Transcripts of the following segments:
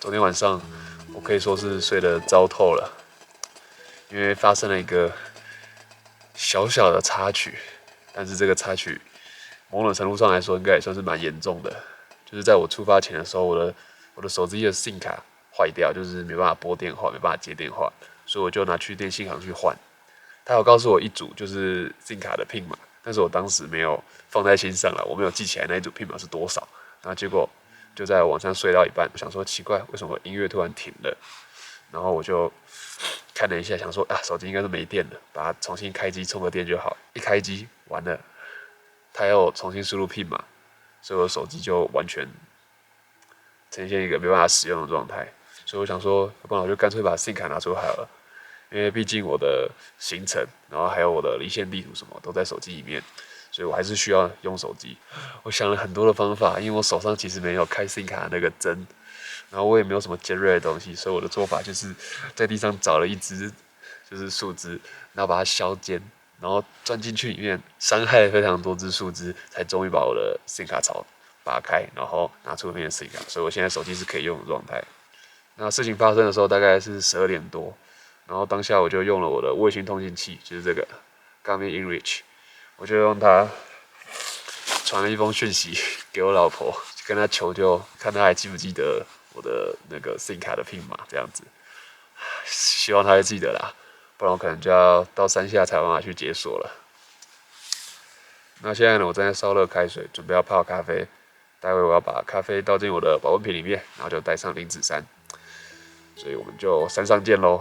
昨天晚上我可以说是睡得糟透了，因为发生了一个小小的插曲，但是这个插曲某种程度上来说应该也算是蛮严重的。就是在我出发前的时候，我的手机的 SIM 卡坏掉，就是没办法拨电话，没办法接电话，所以我就拿去电信行去换。他有告诉我一组就是 SIM 卡的 PIN 码，但是我当时没有放在心上了，我没有记起来那一组 PIN 码是多少。然后结果就在晚上睡到一半，我想说奇怪，为什么音乐突然停了？然后我就看了一下，想说啊，手机应该是没电了，把它重新开机充个电就好。一开机完了，它要重新输入 PIN 码，所以我手机就完全呈现一个没办法使用的状态。所以我想说，要不然我就干脆把 SIM 卡拿出来好了。因为毕竟我的行程，然后还有我的离线地图什么都在手机里面，所以我还是需要用手机。我想了很多的方法，因为我手上其实没有开 SIM 卡的那个针，然后我也没有什么尖锐的东西，所以我的做法就是在地上找了一支就是树枝，然后把它削尖，然后钻进去里面，伤害了非常多只树枝，才终于把我的 SIM 卡槽拔开，然后拿出里面的 SIM 卡，所以我现在手机是可以用的状态。那事情发生的时候大概是12点多。然后当下我就用了我的卫星通信器，就是这个 Garmin InReach， 我就用它传了一封讯息给我老婆，跟她求救，看她还记不记得我的那个 SIM 卡的 PIN 码这样子。希望她会记得啦，不然我可能就要到山下才有办法去解锁了。那现在呢，我正在烧热开水，准备要泡咖啡。待会我要把咖啡倒进我的保温瓶里面，然后就带上林子山。所以我们就山上见喽。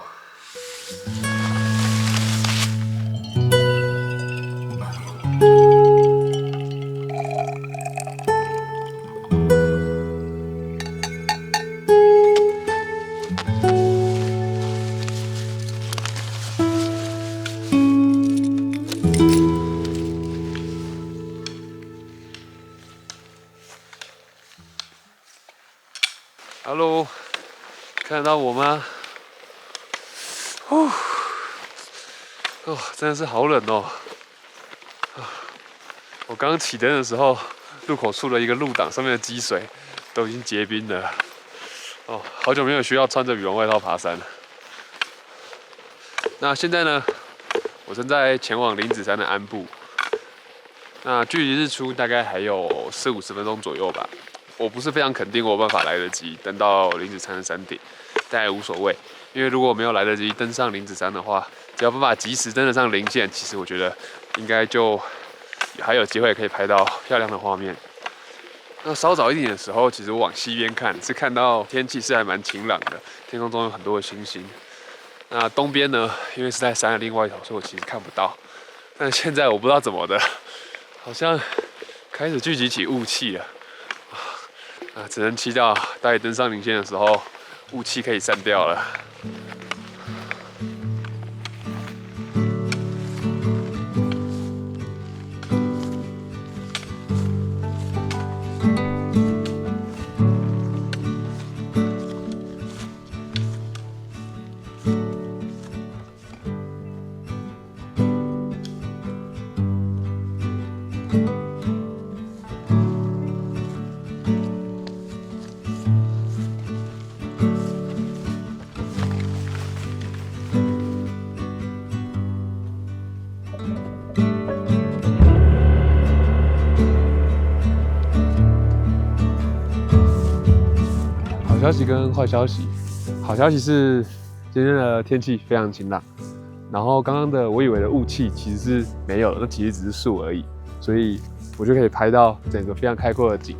Hello， 看得到我吗？真的是好冷哦！我刚刚起灯的时候，路口处的一个路挡上面的积水都已经结冰了。好久没有需要穿着羽绒外套爬山了。那现在呢，我正在前往林子山的鞍部。那距离日出大概还有40-50分钟左右吧。我不是非常肯定我有办法来得及登到林子山的山顶，但也无所谓，因为如果没有来得及登上林子山的话，只要办法及时登得上零线，其实我觉得应该就还有机会可以拍到漂亮的画面。那稍早一点的时候，其实我往西边看，是看到天气是还蛮晴朗的，天空中有很多的星星。那东边呢，因为是在山的另外一头，所以我其实看不到。但现在我不知道怎么的，好像开始聚集起雾气了。只能祈祷待登上零线的时候，雾气可以散掉了。好消息跟坏消息。好消息是今天的天气非常晴朗，然后刚刚的我以为的雾气其实是没有的，那其实只是树而已，所以我就可以拍到整个非常开阔的景。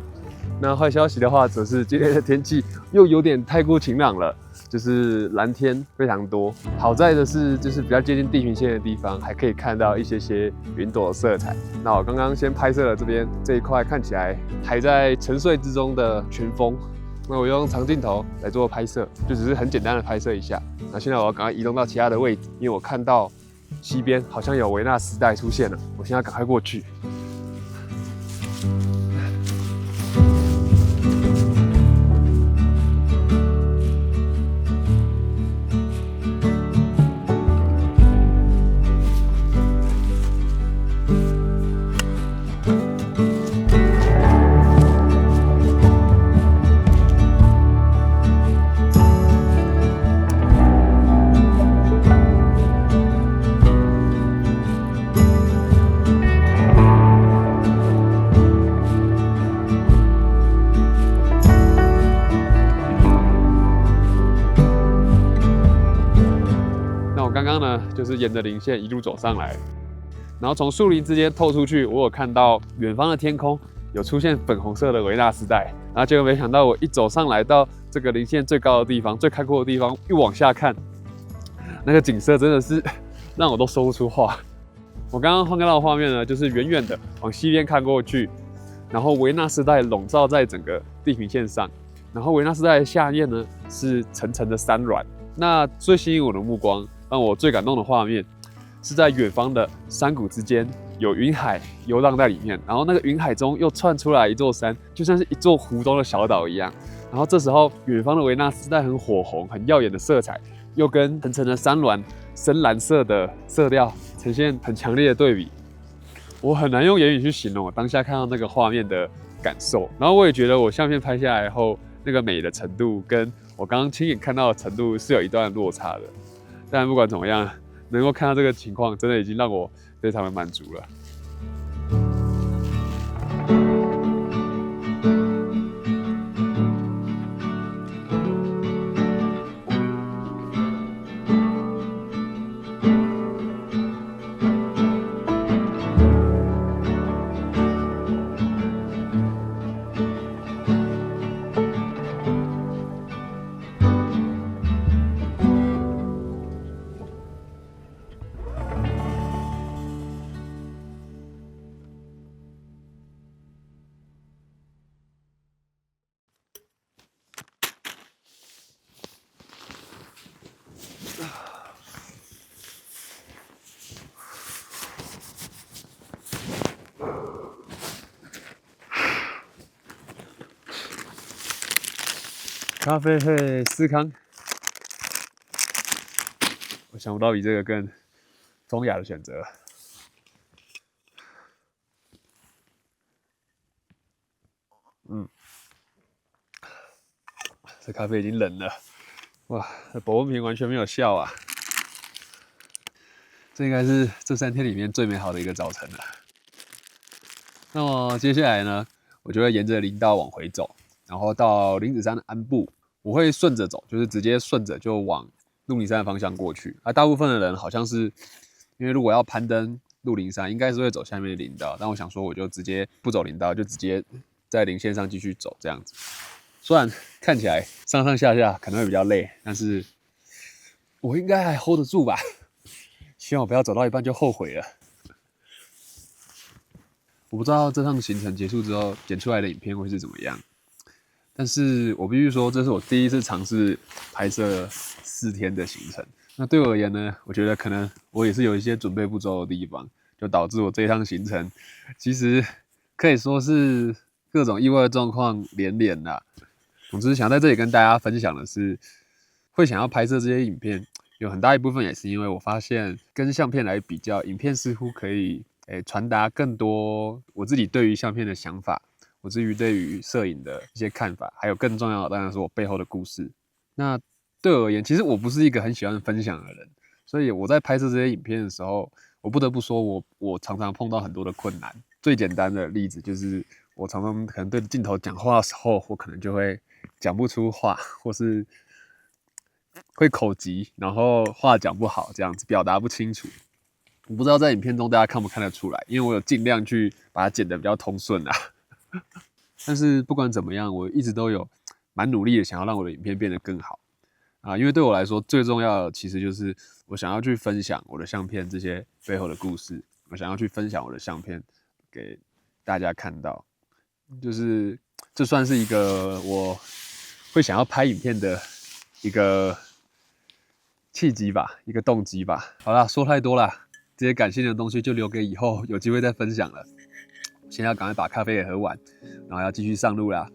那坏消息的话，则是今天的天气又有点太过晴朗了，就是蓝天非常多。好在的是，就是比较接近地平线的地方，还可以看到一些云朵的色彩。那我刚刚先拍摄了这边这一块看起来还在沉睡之中的群峰。那我用长镜头来做拍摄，就只是很简单的拍摄一下。那现在我要赶快移动到其他的位置，因为我看到西边好像有维纳斯带出现了，我现在赶快过去。呢，就是沿着林线一路走上来，然后从树林之间透出去，我有看到远方的天空有出现粉红色的维纳斯带，然后结果没想到我一走上来到这个林线最高的地方、最开阔的地方，一往下看，那个景色真的是让我都说不出话。我刚刚看到的画面呢，就是远远的往西边看过去，然后维纳斯带笼罩在整个地平线上，然后维纳斯带的下面呢是层层的山峦。那最吸引我的目光，让我最感动的画面，是在远方的山谷之间有云海游荡在里面，然后那个云海中又窜出来一座山，就像是一座湖中的小岛一样。然后这时候远方的维纳斯带很火红、很耀眼的色彩，又跟层层的山峦深蓝色的色调呈现很强烈的对比。我很难用言语去形容我当下看到那个画面的感受。然后我也觉得我相片拍下来后，那个美的程度跟我刚刚亲眼看到的程度是有一段落差的。但不管怎么样，能够看到这个情况，真的已经让我非常的满足了。咖啡配司康，我想不到比这个更风雅的选择。这咖啡已经冷了，哇，这保温瓶完全没有效啊！这应该是这3天里面最美好的一个早晨了。那么接下来呢，我就会沿着林道往回走，然后到林子山的鞍部，我会顺着走，就是直接顺着就往鹿林山的方向过去。大部分的人好像是因为如果要攀登鹿林山，应该是会走下面的林道，但我想说我就直接不走林道，就直接在林线上继续走这样子。虽然看起来上上下下可能会比较累，但是我应该还 hold 得住吧。希望我不要走到一半就后悔了。我不知道这趟行程结束之后剪出来的影片会是怎么样，但是我必须说，这是我第一次尝试拍摄4天的行程。那对我而言呢，我觉得可能我也是有一些准备不周的地方，就导致我这一趟行程其实可以说是各种意外的状况连连啦。总之，想在这里跟大家分享的是，会想要拍摄这些影片，有很大一部分也是因为我发现跟相片来比较，影片似乎可以传达更多我自己对于相片的想法，我至于对于摄影的一些看法，还有更重要的当然是我背后的故事。那对我而言，其实我不是一个很喜欢分享的人，所以我在拍摄这些影片的时候，我不得不说我常常碰到很多的困难。最简单的例子就是，我常常可能对着镜头讲话的时候，我可能就会讲不出话，或是会口急，然后话讲不好，这样子表达不清楚。我不知道在影片中大家看不看得出来，因为我有尽量去把它剪得比较通顺啊。但是不管怎么样，我一直都有蛮努力的，想要让我的影片变得更好啊。因为对我来说，最重要的其实就是我想要去分享我的相片这些背后的故事，我想要去分享我的相片给大家看到，就是这算是一个我会想要拍影片的一个契机吧，一个动机吧。好啦，说太多啦，这些感性的东西就留给以后有机会再分享了。现在要赶快把咖啡也喝完，然后要继续上路啦。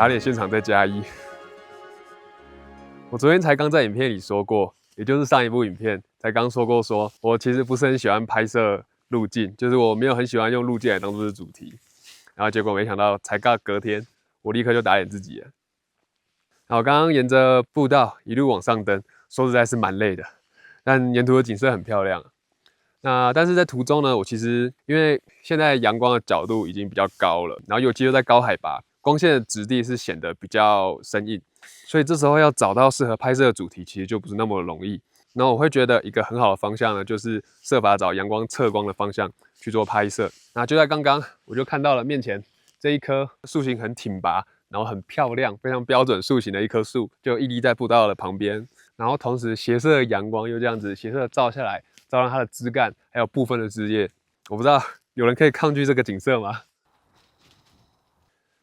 打脸现场再加一。我昨天才刚在影片里说过，也就是上一部影片才刚说过说，我其实不是很喜欢拍摄路径，就是我没有很喜欢用路径来当做是主题。然后结果没想到才隔天，我立刻就打脸自己了。然后刚刚沿着步道一路往上登，说实在是蛮累的，但沿途的景色很漂亮。但是在途中呢，我其实因为现在阳光的角度已经比较高了，然后尤其又在高海拔，光线的质地是显得比较生硬，所以这时候要找到适合拍摄的主题，其实就不是那么容易。然后我会觉得一个很好的方向呢，就是设法找阳光侧光的方向去做拍摄。那就在刚刚，我就看到了面前这一棵树形很挺拔，然后很漂亮、非常标准树形的一棵树，就屹立在步道的旁边。然后同时斜射的阳光又这样子斜射照下来，照亮它的枝干，还有部分的枝叶。我不知道有人可以抗拒这个景色吗？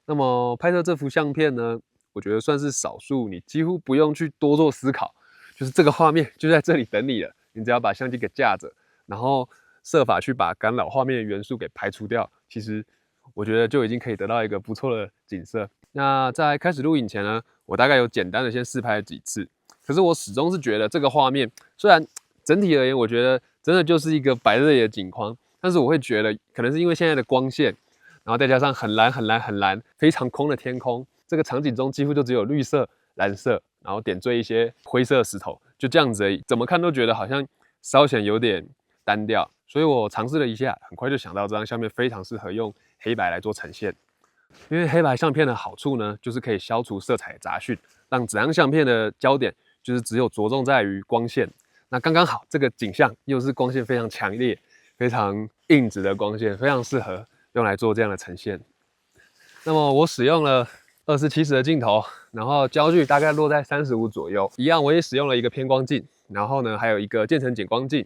那么拍摄这幅相片呢，我觉得算是少数，你几乎不用去多做思考，就是这个画面就在这里等你了，你只要把相机给架着，然后设法去把干扰画面的元素给排除掉，其实我觉得就已经可以得到一个不错的景色。那在开始录影前呢，我大概有简单的先试拍了几次，可是我始终是觉得这个画面虽然整体而言，我觉得真的就是一个白日里的景框，但是我会觉得可能是因为现在的光线，然后再加上很蓝很蓝很蓝非常空的天空，这个场景中几乎就只有绿色、蓝色，然后点缀一些灰色石头，就这样子而已，怎么看都觉得好像稍显有点单调。所以我尝试了一下，很快就想到这张相片非常适合用黑白来做呈现。因为黑白相片的好处呢，就是可以消除色彩的杂讯，让整张相片的焦点就是只有着重在于光线。那刚刚好，这个景象又是光线非常强烈、非常硬质的光线，非常适合用来做这样的呈现。那么我使用了2470的镜头，然后焦距大概落在35左右。一样，我也使用了一个偏光镜，然后呢还有一个渐层减光镜。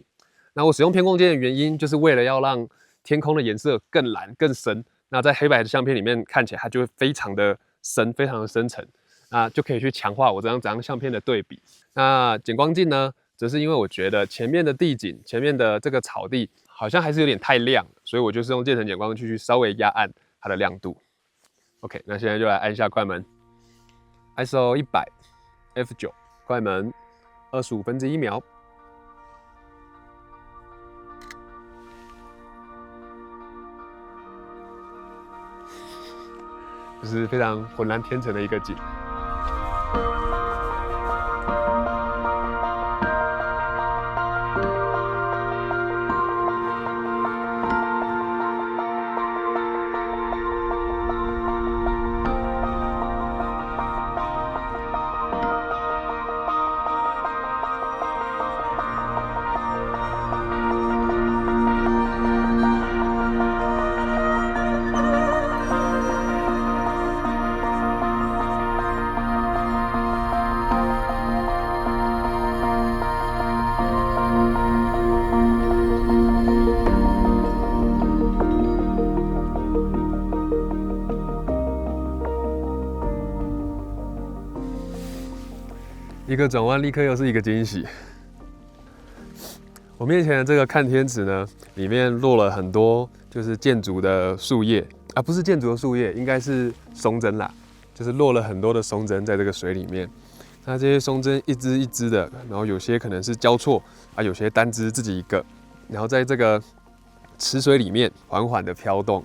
那我使用偏光镜的原因，就是为了要让天空的颜色更蓝、更深。那在黑白的相片里面看起来，它就会非常的深、非常的深沉，那就可以去强化我整张相片的对比。那减光镜呢，则是因为我觉得前面的地景、前面的这个草地好像还是有点太亮，所以我就是用渐层减光器去稍微压暗它的亮度。OK， 那现在就来按一下快门 ，ISO 100 F9， 快门25/1秒。就是非常浑然天成的一个景。一个转弯立刻又是一个惊喜。我面前的这个看天池呢，里面落了很多就是箭竹的树叶啊，不是箭竹的树叶，应该是松针啦，就是落了很多的松针在这个水里面。那这些松针一支一支的，然后有些可能是交错啊，有些单支自己一个，然后在这个池水里面缓缓的飘动。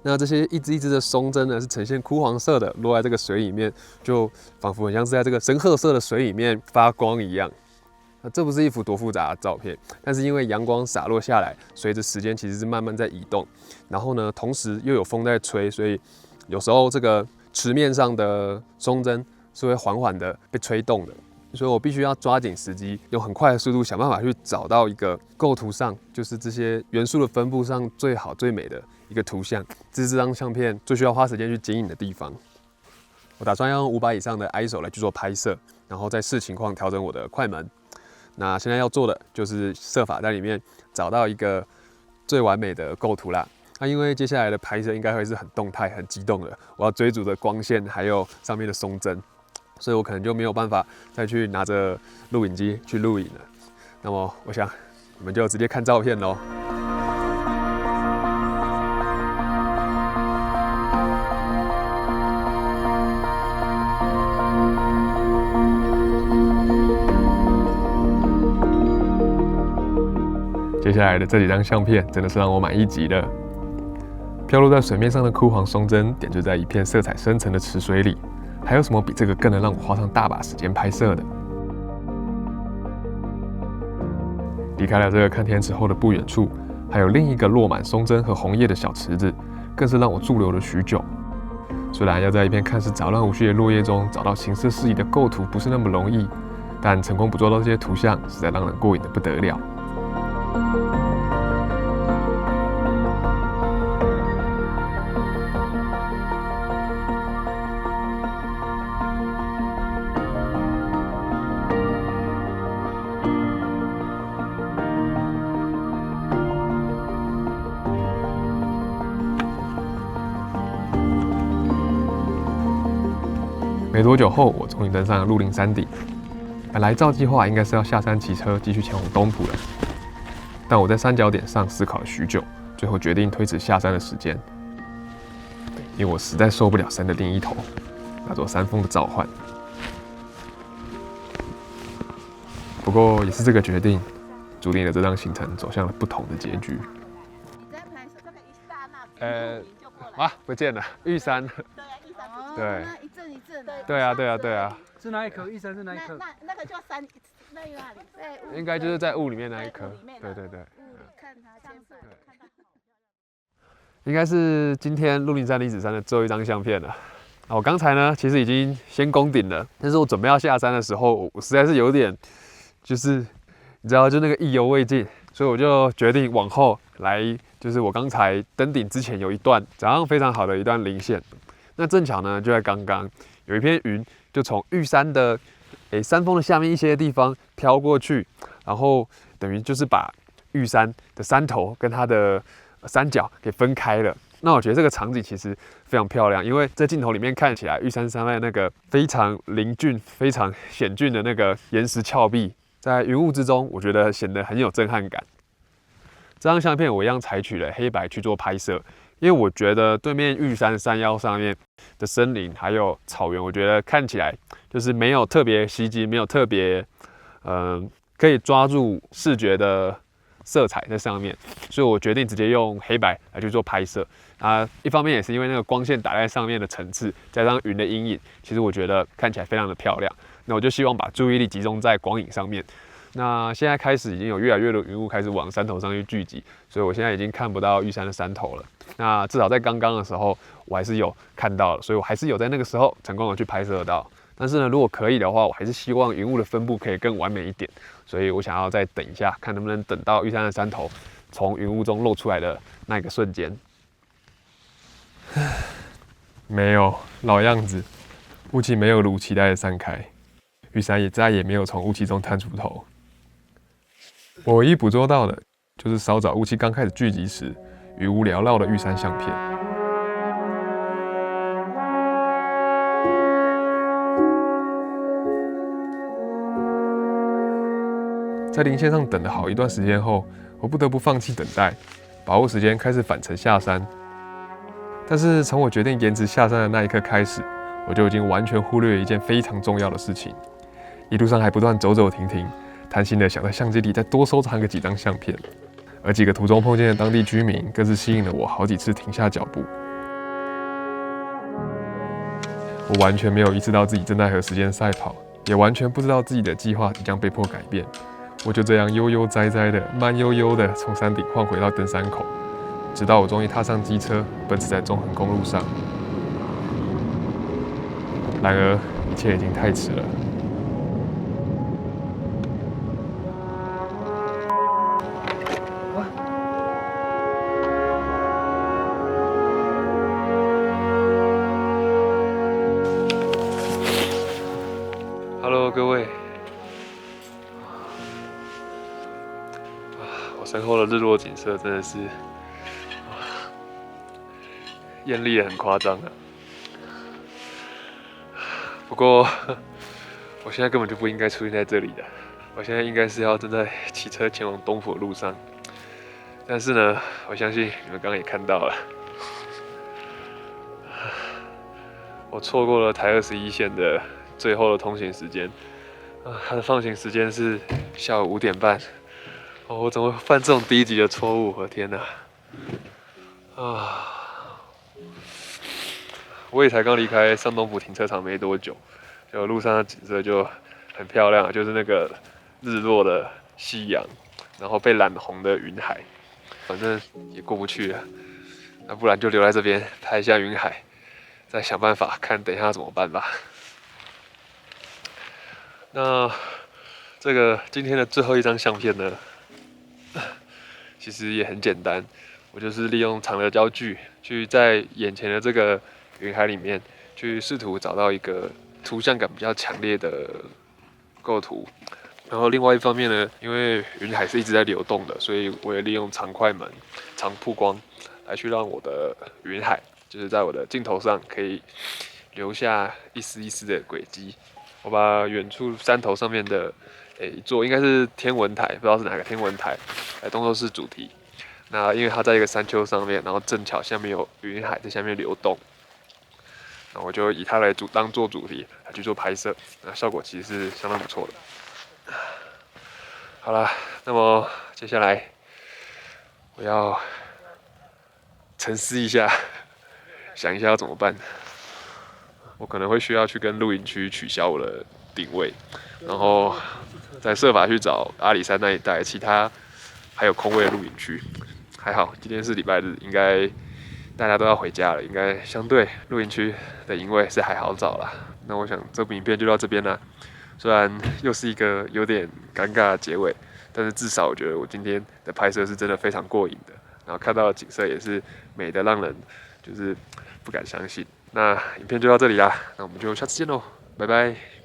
那这些一支一支的松针呢，是呈现枯黄色的，落在这个水里面，就仿佛很像是在这个深褐色的水里面发光一样。那这不是一幅多复杂的照片，但是因为阳光洒落下来，随着时间其实是慢慢在移动，然后呢，同时又有风在吹，所以有时候这个池面上的松针是会缓缓的被吹动的。所以我必须要抓紧时机，用很快的速度想办法去找到一个构图上，就是这些元素的分布上最好最美的一个图像，这是这张相片最需要花时间去经营的地方。我打算要用500以上的 ISO 来去做拍摄，然后再视情况调整我的快门。那现在要做的就是设法在里面找到一个最完美的构图啦。那因为接下来的拍摄应该会是很动态、很激动的，我要追逐着光线还有上面的松针。所以我可能就没有办法再去拿着录影机去录影了。那么，我想你们就直接看照片咯。下来的这几张相片真的是让我满意极了。飘落在水面上的枯黄松针点缀在一片色彩深沉的池水里，还有什么比这个更能让我花上大把时间拍摄的？离开了这个看天池后的不远处，还有另一个落满松针和红叶的小池子，更是让我驻留了许久。虽然要在一片看似杂乱无序的落叶中找到形色适宜的构图不是那么容易，但成功捕捉到这些图像，实在让人过瘾得不得了。没多久后，我终于登上了鹿林山顶。本来照计划应该是要下山骑车继续前往东埔的，但我在山脚点上思考了许久，最后决定推迟下山的时间，因为我实在受不了山的另一头那座山峰的召唤。不过也是这个决定，注定了这趟行程走向了不同的结局。不见了，玉山。对，那一阵一阵的。对啊。是哪一颗？玉山是哪一颗？那个叫山，那里？应该就是在雾里面那一颗。对。看它这样子。应该是今天鹿林山离子山的最后一张相片了。我刚才呢，其实已经先攻顶了，但是我准备要下山的时候，我实在是有点，就是你知道，就那个意犹未尽，所以我就决定往后来，就是我刚才登顶之前有一段早上非常好的一段零线。那正巧呢，就在刚刚有一片云，就从玉山的山峰的下面一些地方飘过去，然后等于就是把玉山的山头跟它的山脚给分开了。那我觉得这个场景其实非常漂亮，因为在镜头里面看起来，玉山山脉那个非常凌峻、非常险峻的那个岩石峭壁，在云雾之中，我觉得显得很有震撼感。这张相片我一样采取了黑白去做拍摄。因为我觉得对面玉山山腰上面的森林还有草原，我觉得看起来就是没有特别袭击，没有特别可以抓住视觉的色彩在上面，所以我决定直接用黑白来去做拍摄。一方面也是因为那个光线打在上面的层次，加上云的阴影，其实我觉得看起来非常的漂亮。那我就希望把注意力集中在光影上面。那现在开始已经有越来越多云雾开始往山头上去聚集，所以我现在已经看不到玉山的山头了。那至少在刚刚的时候，我还是有看到了，所以我还是有在那个时候成功的去拍摄到。但是呢，如果可以的话，我还是希望云雾的分布可以更完美一点，所以我想要再等一下，看能不能等到玉山的山头从云雾中露出来的那个瞬间。没有，老样子，雾气没有如期待的散开，玉山也再也没有从雾气中探出头。我唯一捕捉到的，就是稍早雾气刚开始聚集时，云雾缭绕的玉山相片。在零线上等了好一段时间后，我不得不放弃等待，把握时间开始返程下山。但是从我决定延迟下山的那一刻开始，我就已经完全忽略了一件非常重要的事情。一路上还不断走走停停，贪心的想在相机里再多收藏个几张相片，而几个途中碰见的当地居民，更是吸引了我好几次停下脚步。我完全没有意识到自己正在和时间赛跑，也完全不知道自己的计划即将被迫改变。我就这样悠悠哉哉的、慢悠悠的从山顶换回到登山口，直到我终于踏上机车，奔驰在中横公路上。然而，一切已经太迟了。Hello， 各位。我身后的日落景色真的是艳丽的很夸张啊！不过我现在根本就不应该出现在这里的，我现在应该是要正在骑车前往东府的路上。但是呢，我相信你们刚刚也看到了，我错过了台21线的最后的通行时间。它的放行时间是下午5点半。哦，我怎么会犯这种低级的错误？我的天哪！啊，我也才刚离开上东浦停车场没多久，就路上的景色就很漂亮，就是那个日落的夕阳，然后被染红的云海，反正也过不去了。那不然就留在这边拍一下云海，再想办法看等一下怎么办吧。那这个今天的最后一张相片呢，其实也很简单，我就是利用长的焦距去在眼前的这个云海里面去试图找到一个图像感比较强烈的构图。然后另外一方面呢，因为云海是一直在流动的，所以我也利用长快门、长曝光来去让我的云海就是在我的镜头上可以留下一丝一丝的轨迹。我把远处山头上面的一座应该是天文台，不知道是哪个天文台来当作是主题。那因为它在一个山丘上面，然后正巧下面有云海在下面流动，那我就以它来当做主题来去做拍摄，那效果其实是相当不错的。好啦，那么接下来我要沉思一下，想一下要怎么办。我可能会需要去跟露营区取消我的定位，然后再设法去找阿里山那一带其他还有空位的露营区。还好今天是礼拜日，应该大家都要回家了，应该相对露营区的营位是还好找啦。那我想这部影片就到这边啦。虽然又是一个有点尴尬的结尾，但是至少我觉得我今天的拍摄是真的非常过瘾的，然后看到的景色也是美的让人就是不敢相信。那影片就到这里啦，那我们就下次见喽，拜拜。